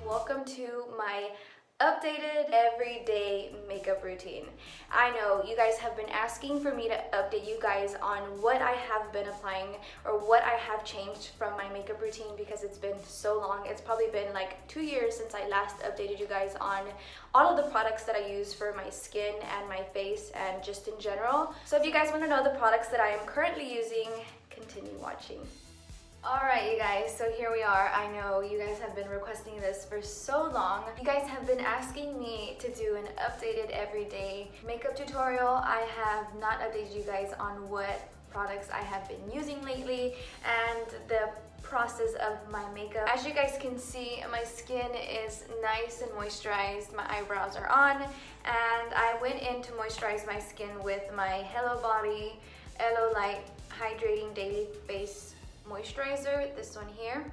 welcome to my updated everyday makeup routine. I know you guys have been asking for me to update you guys on what I have been applying or what I have changed from my makeup routine because it's been so long. It's probably been like 2 years since I last updated you guys on all of the products that I use for my skin and my face and just in general. So if you guys want to know the products that I am currently using, continue watching. Alright you guys, so here we are. I know you guys have been requesting this for so long. You guys have been asking me to do an updated everyday makeup tutorial. I have not updated you guys on what products I have been using lately and the process of my makeup. As you guys can see, my skin is nice and moisturized. My eyebrows are on and I went in to moisturize my skin with my Hello Body Elo Light Hydrating Daily Face Moisturizer, this one here.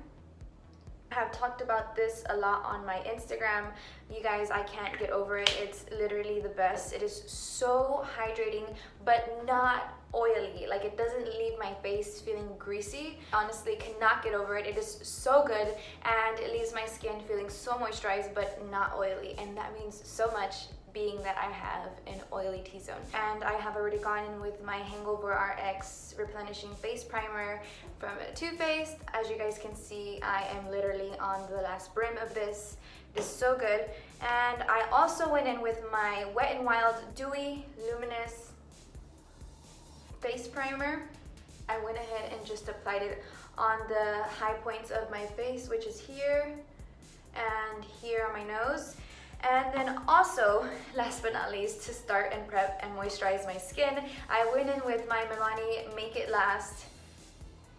I have talked about this a lot on my Instagram. You guys, I can't get over it. It's literally the best. It is so hydrating, but not oily. Like, it doesn't leave my face feeling greasy. Honestly, cannot get over it. It is so good and it leaves my skin feeling so moisturized, but not oily. And that means so much, being that I have an oily T-zone. And I have already gone in with my Hangover RX Replenishing Face Primer from Too Faced. As you guys can see, I am literally on the last brim of this. This is so good. And I also went in with my Wet n Wild Dewy Luminous Face Primer. I went ahead and just applied it on the high points of my face, which is here and here on my nose. And then also, last but not least, to start and prep and moisturize my skin, I went in with my Milani Make It Last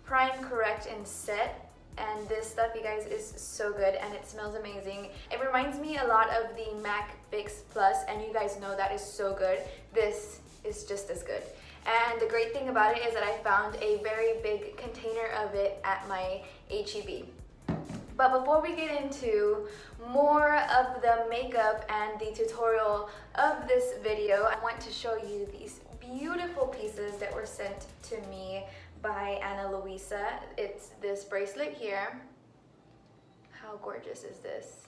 Prime, Correct, and Set. And this stuff, you guys, is so good and it smells amazing. It reminds me a lot of the MAC Fix Plus, and you guys know that is so good. This is just as good. And the great thing about it is that I found a very big container of it at my HEB. But before we get into more of the makeup and the tutorial of this video, I want to show you these beautiful pieces that were sent to me by Luisa. It's this bracelet here. How gorgeous is this?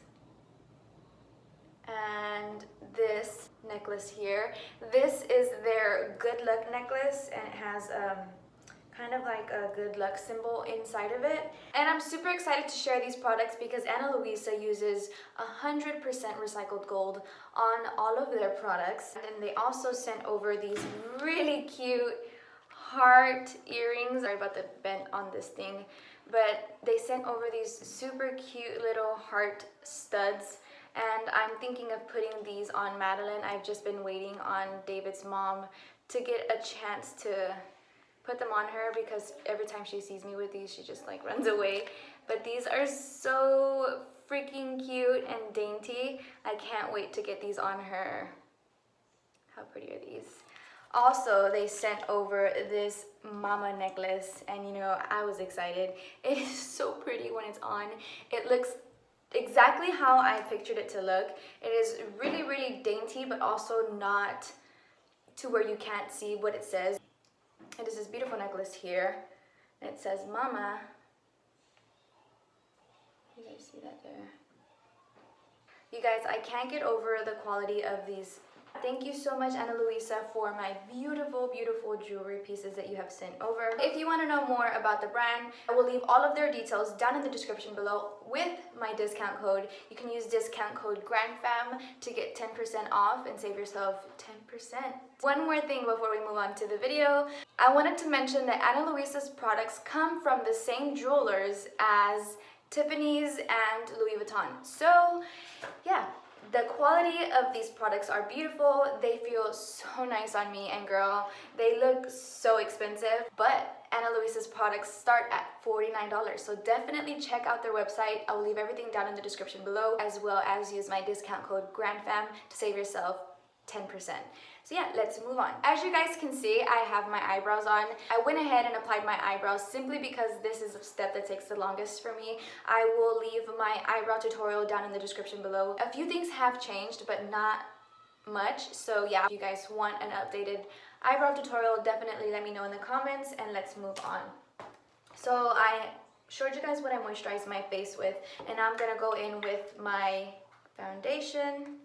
And this necklace here. This is their good luck necklace and it has kind of like a good luck symbol inside of it. And I'm super excited to share these products because Luisa uses 100% recycled gold on all of their products. And then they also sent over these really cute heart earrings. Sorry about the bent on this thing, but they sent over these super cute little heart studs. And I'm thinking of putting these on Madeline. I've just been waiting on David's mom to get a chance to put them on her because every time she sees me with these, she just like runs away. But these are so freaking cute and dainty. I can't wait to get these on her. How pretty are these? Also, they sent over this mama necklace and you know, I was excited. It is so pretty when it's on. It looks exactly how I pictured it to look. It is really, really dainty, but also not to where you can't see what it says. It is this beautiful necklace here, and it says Mama. You guys see that there? You guys, I can't get over the quality of these. Thank you so much, Luisa, for my beautiful, beautiful jewelry pieces that you have sent over. If you want to know more about the brand, I will leave all of their details down in the description below with my discount code. You can use discount code GRANFAM to get 10% off and save yourself 10%. One more thing before we move on to the video. I wanted to mention that Luisa's products come from the same jewelers as Tiffany's and Louis Vuitton. So, yeah. The quality of these products are beautiful. They feel so nice on me, and girl, they look so expensive, but Luisa's products start at $49. So definitely check out their website. I will leave everything down in the description below, as well as use my discount code GRANFAM to save yourself 10%. So yeah, let's move on. As you guys can see, I have my eyebrows on. I went ahead and applied my eyebrows simply because this is a step that takes the longest for me. I will leave my eyebrow tutorial down in the description below. A few things have changed, but not much. So yeah, if you guys want an updated eyebrow tutorial, definitely let me know in the comments and let's move on. So I showed you guys what I moisturize my face with, and I'm gonna go in with my foundation.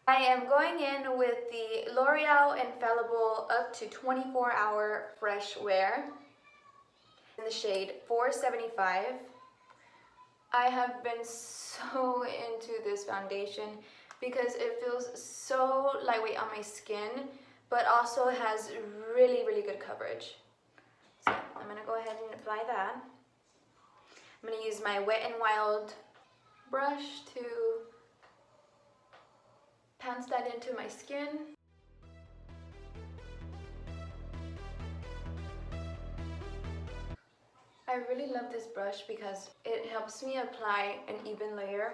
I am going in with the L'Oreal Infallible Up to 24-Hour Fresh Wear in the shade 475. I have been so into this foundation because it feels so lightweight on my skin, but also has really, really good coverage. So I'm gonna go ahead and apply that. I'm gonna use my Wet n Wild brush to pounce that into my skin. I really love this brush because it helps me apply an even layer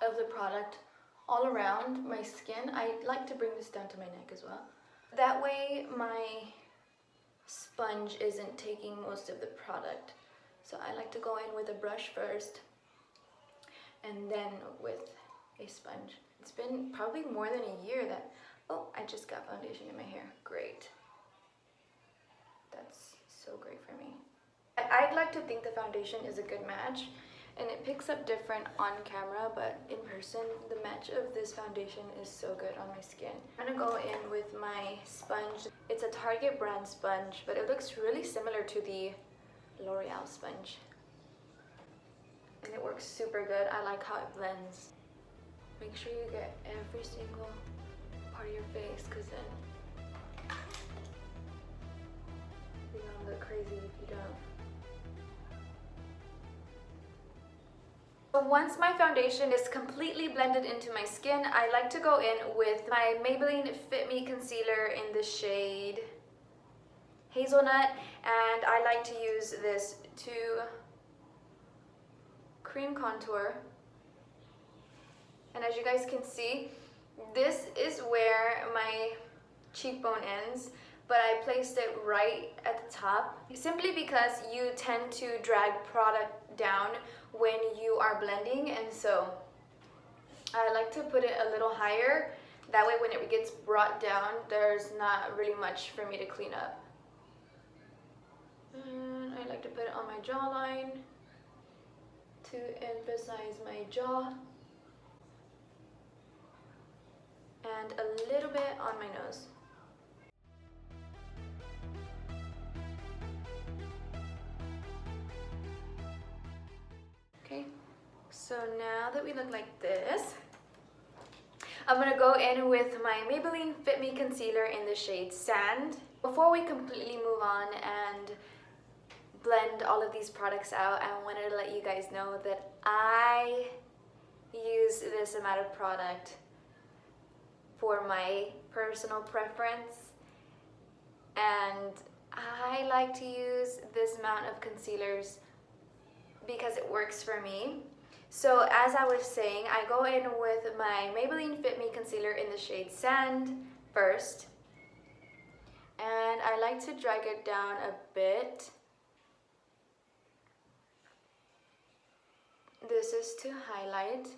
of the product all around my skin. I like to bring this down to my neck as well. That way my sponge isn't taking most of the product. So I like to go in with a brush first and then with a sponge. It's been probably more than a year that, oh, I just got foundation in my hair. Great. That's so great for me. I'd like to think the foundation is a good match, and it picks up different on camera, but in person, the match of this foundation is so good on my skin. I'm gonna go in with my sponge. It's a Target brand sponge, but it looks really similar to the L'Oreal sponge. And it works super good. I like how it blends. Make sure you get every single part of your face, because then you're gonna look crazy if you don't. So once my foundation is completely blended into my skin, I like to go in with my Maybelline Fit Me Concealer in the shade Hazelnut, and I like to use this to cream contour. And as you guys can see, this is where my cheekbone ends, but I placed it right at the top, simply because you tend to drag product down when you are blending, and so I like to put it a little higher. That way when it gets brought down, there's not really much for me to clean up. And I like to put it on my jawline to emphasize my jaw, and a little bit on my nose. Okay, so now that we look like this, I'm gonna go in with my Maybelline Fit Me Concealer in the shade Sand. Before we completely move on and blend all of these products out, I wanted to let you guys know that I use this amount of product for my personal preference, and I like to use this amount of concealers because it works for me. So as I was saying, I go in with my Maybelline Fit Me Concealer in the shade Sand first, and I like to drag it down a bit. This is to highlight.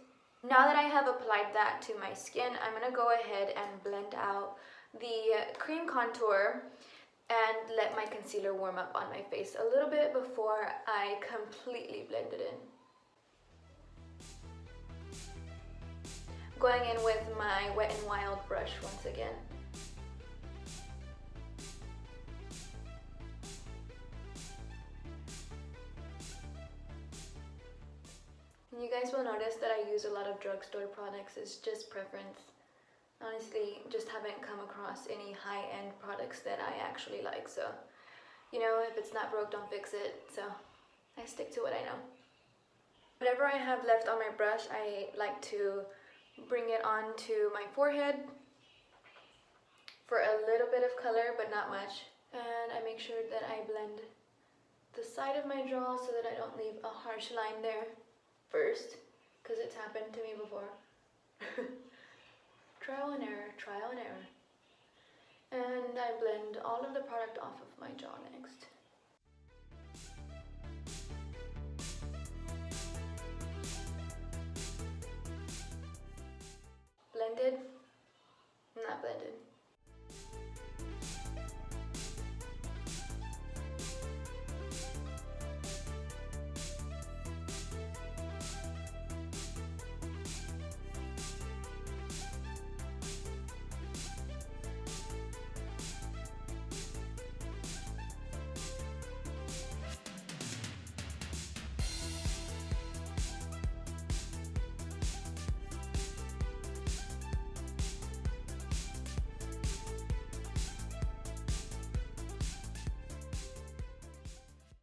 Now that I have applied that to my skin, I'm gonna go ahead and blend out the cream contour and let my concealer warm up on my face a little bit before I completely blend it in. Going in with my Wet n Wild brush once again. You guys will notice that I use a lot of drugstore products. It's just preference. Honestly, just haven't come across any high-end products that I actually like. So, you know, if it's not broke, don't fix it. So I stick to what I know. Whatever I have left on my brush, I like to bring it onto my forehead for a little bit of color, but not much. And I make sure that I blend the side of my jaw so that I don't leave a harsh line there first, because it's happened to me before. Trial and error, trial and error. And I blend all of the product off of my jaw next. Blended, not blended.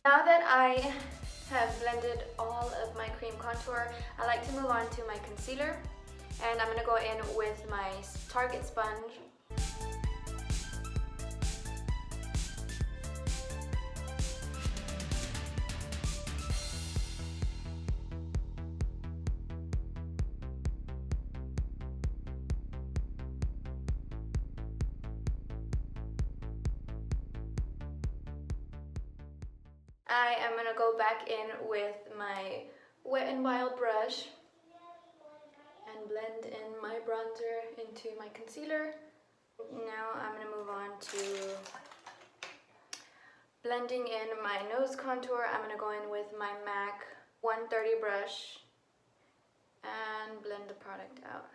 Now that I have blended all of my cream contour, I like to move on to my concealer, and I'm going to go in with my Target sponge. I am going to go back in with my Wet n Wild brush and blend in my bronzer into my concealer. Now I'm going to move on to blending in my nose contour. I'm going to go in with my MAC 130 brush and blend the product out.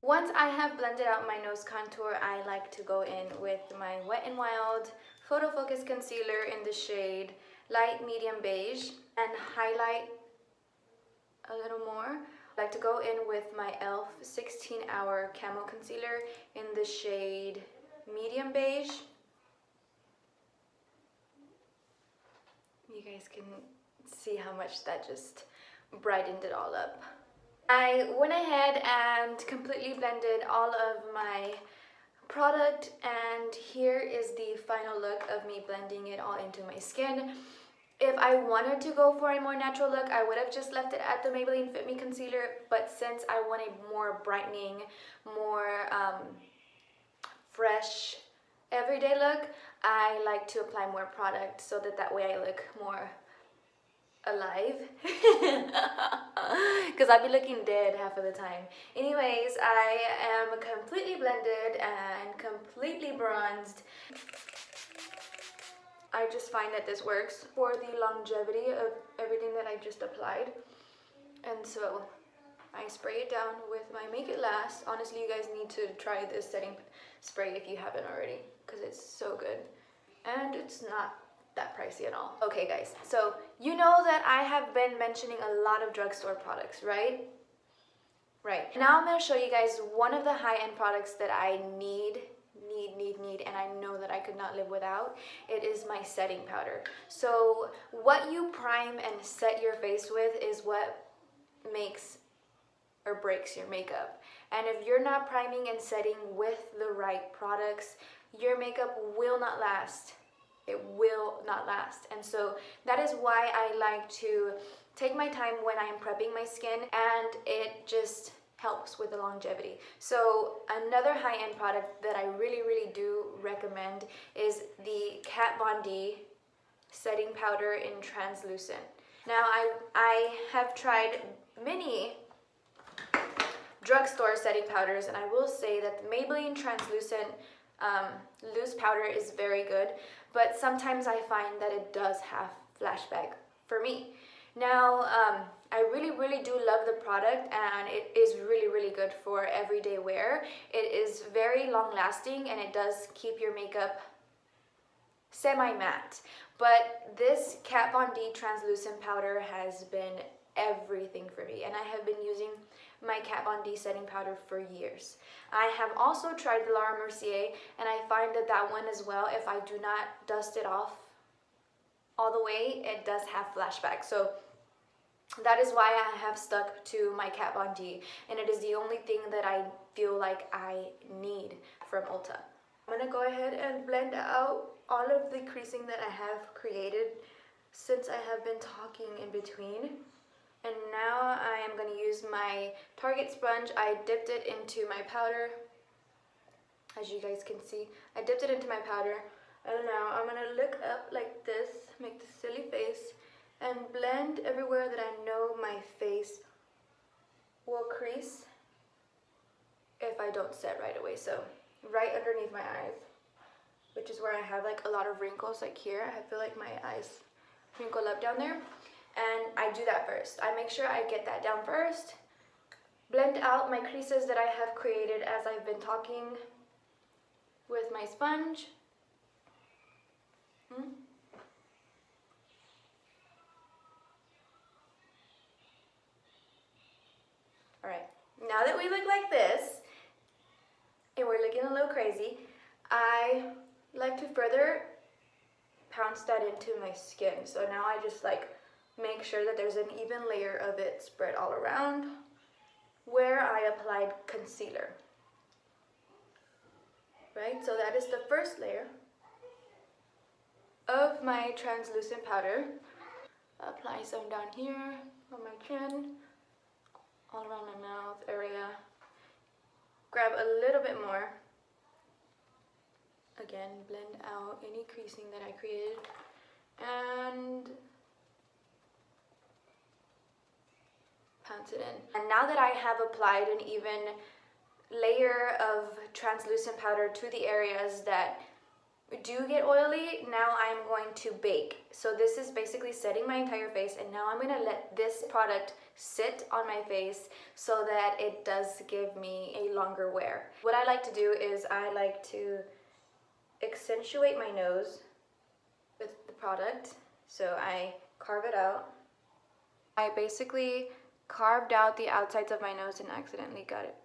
Once I have blended out my nose contour, I like to go in with my Wet n Wild Photo Focus Concealer in the shade Light Medium Beige and highlight a little more. I like to go in with my e.l.f. 16 Hour Camo Concealer in the shade Medium Beige. You guys can see how much that just brightened it all up. I went ahead and completely blended all of my product, and here is the final look of me blending it all into my skin. If I wanted to go for a more natural look, I would have just left it at the Maybelline Fit Me Concealer, but since I want a more brightening, more fresh, everyday look, I like to apply more product so that way I look more alive, because I'd be looking dead half of the time. Anyways, I am completely blended and completely bronzed. I just find that this works for the longevity of everything that I just applied, and so I spray it down with my Make It Last. Honestly, you guys need to try this setting spray if you haven't already, because it's so good and it's not that pricey at all. Okay guys, so you know that I have been mentioning a lot of drugstore products, right? Right. Now I'm going to show you guys one of the high-end products that I need, and I know that I could not live without. It is my setting powder. So what you prime and set your face with is what makes or breaks your makeup. And if you're not priming and setting with the right products, your makeup will not last. It will not last. And so that is why I like to take my time when I'm prepping my skin, and it just helps with the longevity. So another high-end product that I really do recommend is the Kat Von D setting powder in translucent. Now I have tried many drugstore setting powders, and I will say that the Maybelline translucent loose powder is very good, but sometimes I find that it does have flashback for me. Now I really do love the product, and it is really good for everyday wear. It is very long lasting, and it does keep your makeup semi-matte. But this Kat Von D translucent powder has been everything for me, and I have been using my Kat Von D setting powder for years. I have also tried the Laura Mercier, and I find that one as well, if I do not dust it off all the way, it does have flashback. So that is why I have stuck to my Kat Von D, and it is the only thing that I feel like I need from Ulta. I'm gonna go ahead and blend out all of the creasing that I have created since I have been talking in between. And now I am going to use my Target sponge. I dipped it into my powder. As you guys can see, I dipped it into my powder. And now I'm going to look up like this, make this silly face, and blend everywhere that I know my face will crease if I don't set right away. So right underneath my eyes, which is where I have like a lot of wrinkles, like here. I feel like my eyes wrinkle up down there. And I do that first. I make sure I get that down first. Blend out my creases that I have created as I've been talking with my sponge. Alright, now that we look like this, and we're looking a little crazy, I like to further pounce that into my skin. So now I just like make sure that there's an even layer of it spread all around where I applied concealer. Right, so that is the first layer of my translucent powder. Apply some down here on my chin, all around my mouth area. Grab a little bit more. Again, blend out any creasing that I created. And pounce it in. And now that I have applied an even layer of translucent powder to the areas that do get oily, now I'm going to bake. So this is basically setting my entire face, and now I'm gonna let this product sit on my face so that it does give me a longer wear. What I like to do is I like to accentuate my nose with the product. So I carve it out. I basically carved out the outsides of my nose and accidentally got it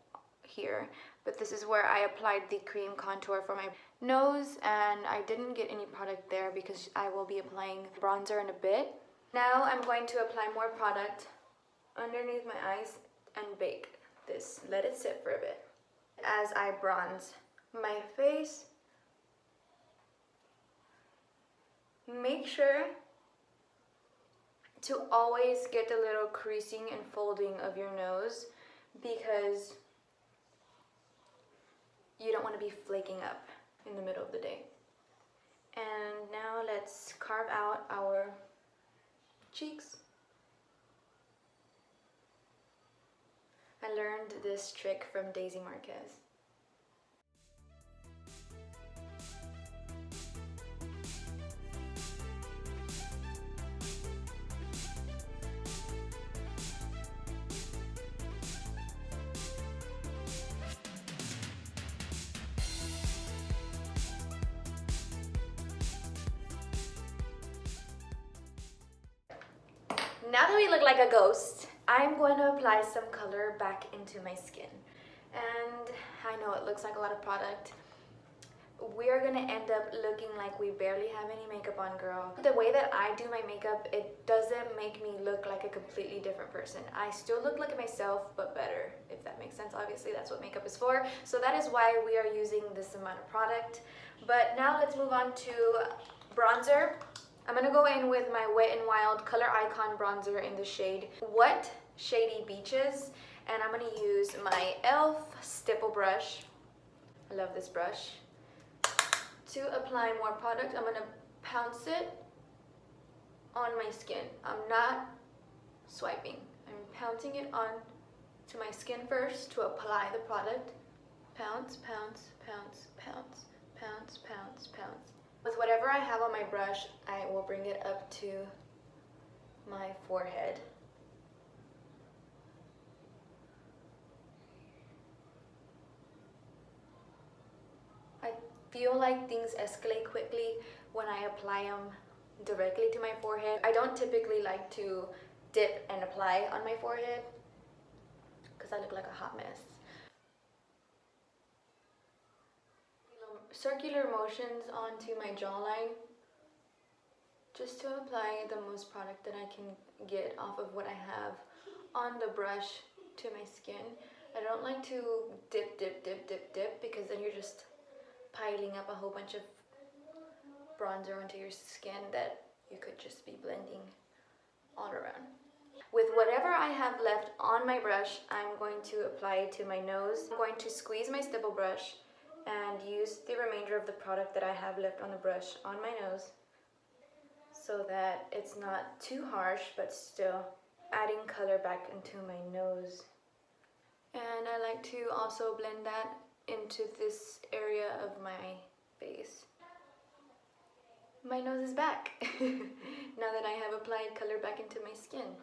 here, but this is where I applied the cream contour for my nose, and I didn't get any product there because I will be applying bronzer in a bit. Now I'm going to apply more product underneath my eyes and bake this. Let it sit for a bit as I bronze my face. Make sure to always get the little creasing and folding of your nose because you don't want to be flaking up in the middle of the day. And now let's carve out our cheeks. I learned this trick from Daisy Marquez. Now that we look like a ghost, I'm going to apply some color back into my skin. And I know it looks like a lot of product. We are going to end up looking like we barely have any makeup on, girl. The way that I do my makeup, it doesn't make me look like a completely different person. I still look like myself, but better, if that makes sense. Obviously, that's what makeup is for. So that is why we are using this amount of product. But now let's move on to bronzer. I'm going to go in with my Wet n Wild Color Icon bronzer in the shade What Shady Beaches. And I'm going to use my e.l.f. stipple brush. I love this brush. To apply more product, I'm going to pounce it on my skin. I'm not swiping. I'm pouncing it on to my skin first to apply the product. Pounce, pounce, pounce, pounce, pounce, pounce, pounce. With whatever I have on my brush, I will bring it up to my forehead. I feel like things escalate quickly when I apply them directly to my forehead. I don't typically like to dip and apply on my forehead because I look like a hot mess. Circular motions onto my jawline just to apply the most product that I can get off of what I have on the brush to my skin. I don't like to dip because then you're just piling up a whole bunch of bronzer onto your skin that you could just be blending all around. With whatever I have left on my brush, I'm going to apply it to my nose. I'm going to squeeze my stipple brush and use the remainder of the product that I have left on the brush on my nose so that it's not too harsh but still adding color back into my nose. And I like to also blend that into this area of my face. My nose is back now that I have applied color back into my skin.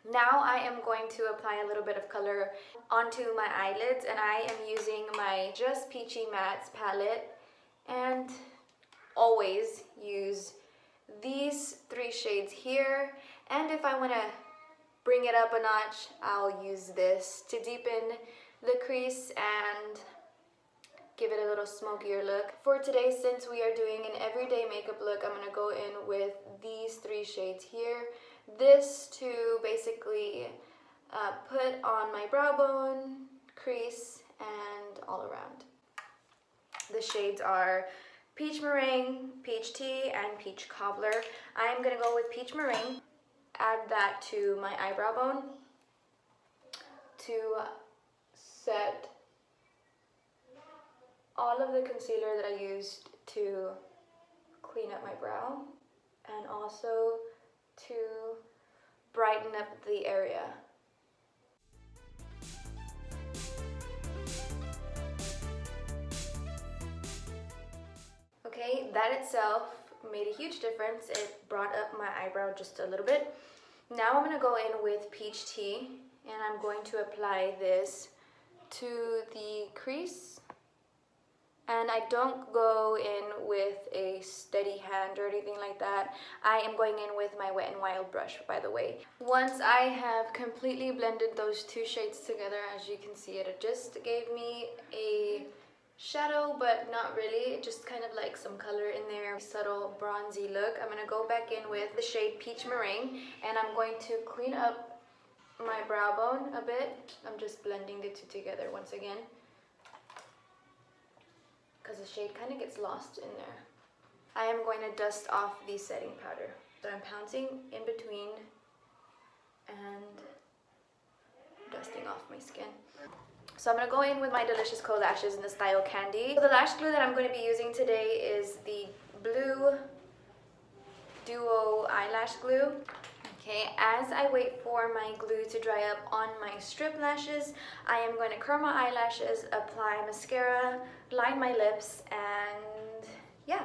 Now I am going to apply a little bit of color onto my eyelids, and I am using my Just Peachy Mattes palette, and always use these three shades here. And if I want to bring it up a notch, I'll use this to deepen the crease and give it a little smokier look. For today, since we are doing an everyday makeup look, I'm gonna go in with these 3 shades here. This to basically put on my brow bone, crease, and all around. The shades are Peach Meringue, Peach Tea, and Peach Cobbler. I am gonna go with Peach Meringue. Add that to my eyebrow bone to set all of the concealer that I used to clean up my brow and also to brighten up the area. Okay, that itself made a huge difference. It brought up my eyebrow just a little bit. Now I'm gonna go in with Peach Tea and I'm going to apply this to the crease. And I don't go in with a steady hand or anything like that. I am going in with my Wet n Wild brush, by the way. Once I have completely blended those 2 shades together, as you can see it just gave me a shadow, but not really, just kind of like some color in there, subtle bronzy look. I'm gonna go back in with the shade Peach Meringue and I'm going to clean up my brow bone a bit. I'm just blending the 2 together once again because the shade kind of gets lost in there. I am going to dust off the setting powder. So I'm pouncing in between and dusting off my skin. So I'm going to go in with my Delicious Co lashes in the style Candy. So the lash glue that I'm going to be using today is the Blue Duo Eyelash Glue. Okay, as I wait for my glue to dry up on my strip lashes, I am going to curl my eyelashes, apply mascara, line my lips, and yeah.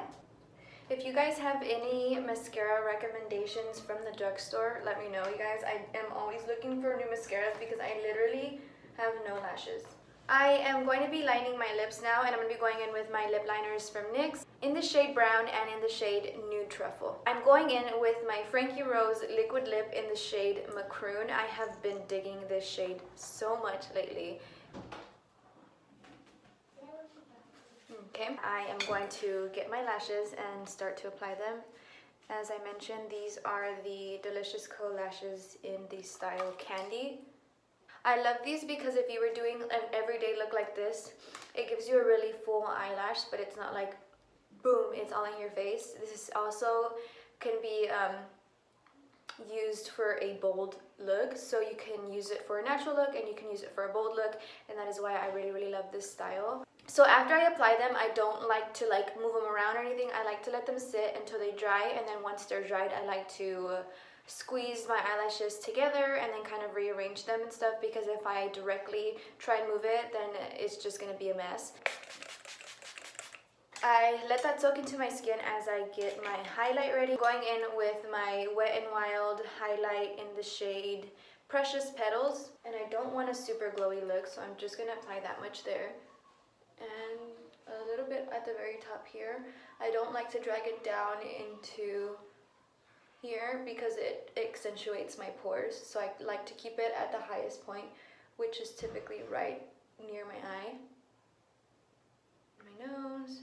If you guys have any mascara recommendations from the drugstore, let me know, you guys. I am always looking for new mascaras because I literally have no lashes. I am going to be lining my lips now, and I'm going to be going in with my lip liners from NYX in the shade Brown and in the shade Nude Truffle. I'm going in with my Frankie Rose liquid lip in the shade Macaroon. I have been digging this shade so much lately. Okay, I am going to get my lashes and start to apply them. As I mentioned, these are the Delicious Co lashes in the style Candy. I love these because if you were doing an everyday look like this, it gives you a really full eyelash, but it's not like boom, it's all in your face. This is also can be used for a bold look, so you can use it for a natural look and you can use it for a bold look, and that is why I really love this style. So after I apply them, I don't like to move them around or anything. I like to let them sit until they dry, and then once they're dried, I like to squeeze my eyelashes together and then kind of rearrange them and stuff, because if I directly try and move it, then it's just gonna be a mess. I let that soak into my skin as I get my highlight ready. Going in with my Wet n Wild highlight in the shade Precious Petals, and I don't want a super glowy look, so I'm just gonna apply that much there and a little bit at the very top here. I don't like to drag it down into here because it accentuates my pores, so I like to keep it at the highest point, which is typically right near my eye, my nose,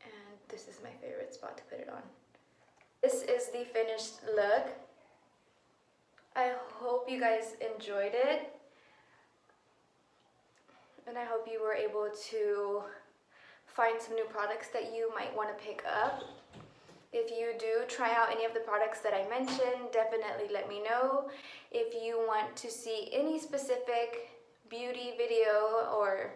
and this is my favorite spot to put it on. This is the finished look. I hope you guys enjoyed it, and I hope you were able to find some new products that you might want to pick up. If you do try out any of the products that I mentioned, definitely let me know. If you want to see any specific beauty video or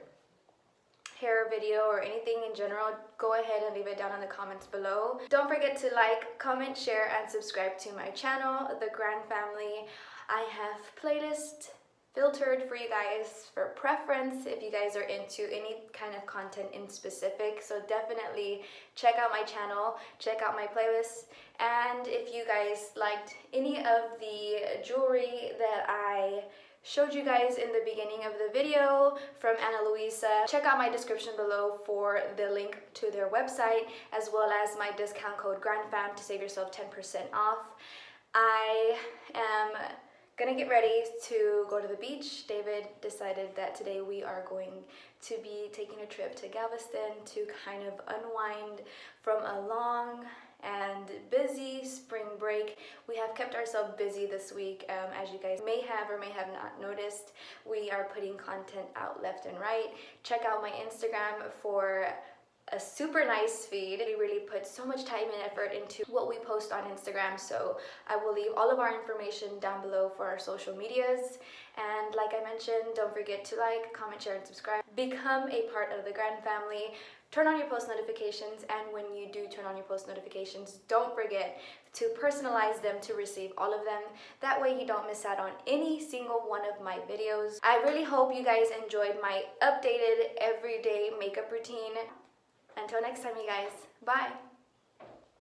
hair video or anything in general, go ahead and leave it down in the comments below. Don't forget to like, comment, share, and subscribe to my channel, the GRAN family. I have playlists filtered for you guys for preference if you guys are into any kind of content in specific, so definitely check out my channel, check out my playlists, and if you guys liked any of the jewelry that I showed you guys in the beginning of the video from Luisa. Check out my description below for the link to their website, as well as my discount code GRANFAM to save yourself 10% off. I am gonna get ready to go to the beach. David decided that today we are going to be taking a trip to Galveston to kind of unwind from a long and busy spring break. We have kept ourselves busy this week. As you guys may have or may have not noticed, we are putting content out left and right. Check out my Instagram for a super nice feed. We really put so much time and effort into what we post on Instagram, so I will leave all of our information down below for our social medias. And like I mentioned, don't forget to like, comment, share, and subscribe. Become a part of the GRAN family. Turn on your post notifications, and when you do turn on your post notifications, don't forget to personalize them to receive all of them. That way you don't miss out on any single one of my videos. I really hope you guys enjoyed my updated everyday makeup routine. Until next time, you guys. Bye.